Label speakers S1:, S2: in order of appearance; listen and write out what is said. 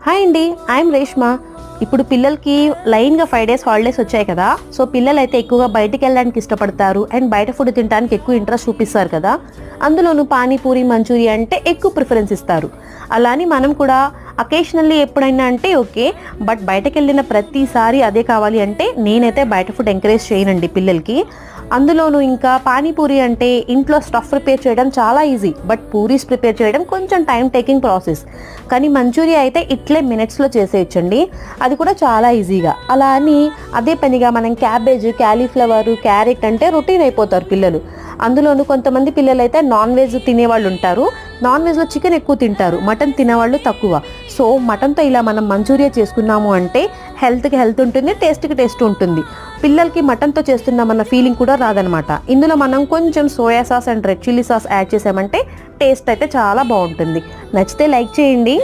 S1: Hi అండి, I'm Reshma. ఇప్పుడు పిల్లలకి లైన్గా 5 days హాలిడేస్ వచ్చాయి కదా. సో పిల్లలు అయితే ఎక్కువగా బయటికి వెళ్ళడానికి ఇష్టపడతారు అండ్ బయట ఫుడ్ తినడానికి ఎక్కువ ఇంట్రెస్ట్ చూపిస్తారు కదా. అందులోనూ పానీపూరి, మంచూరియా అంటే ఎక్కువ ప్రిఫరెన్స్ ఇస్తారు. అలానే మనం కూడా అకేషనల్లీ ఎప్పుడైనా అంటే ఓకే, బట్ బయటకు వెళ్ళిన ప్రతిసారి అదే కావాలి అంటే నేనైతే బయట ఫుడ్ ఎంకరేజ్ చేయనండి పిల్లలకి. అందులోనూ ఇంకా పానీపూరి అంటే ఇంట్లో స్టఫ్ ప్రిపేర్ చేయడం చాలా ఈజీ, బట్ పూరీస్ ప్రిపేర్ చేయడం కొంచెం టైం టేకింగ్ ప్రాసెస్. కానీ మంచూరియా అయితే ఇట్లే మినిట్స్లో చేసేయచ్చండి, అది కూడా చాలా ఈజీగా. అలా అని అదే పనిగా మనం క్యాబేజ్, క్యాలీఫ్లవర్, క్యారెట్ అంటే రొటీన్ అయిపోతారు పిల్లలు. అందులోనూ కొంతమంది పిల్లలు అయితే నాన్ వెజ్ తినేవాళ్ళు ఉంటారు. నాన్ వెజ్లో చికెన్ ఎక్కువ తింటారు, మటన్ తినేవాళ్ళు తక్కువ. సో మటన్తో ఇలా మనం మంచూరియా చేసుకున్నాము అంటే హెల్త్కి హెల్త్ ఉంటుంది, టేస్ట్కి టేస్ట్ ఉంటుంది. పిల్లలకి మటన్తో చేస్తున్నామన్న ఫీలింగ్ కూడా రాదనమాట. ఇందులో మనం కొంచెం soya sauce and red chilli sauce add చేసామంటే టేస్ట్ అయితే చాలా బాగుంటుంది. నచ్చితే లైక్ చేయండి.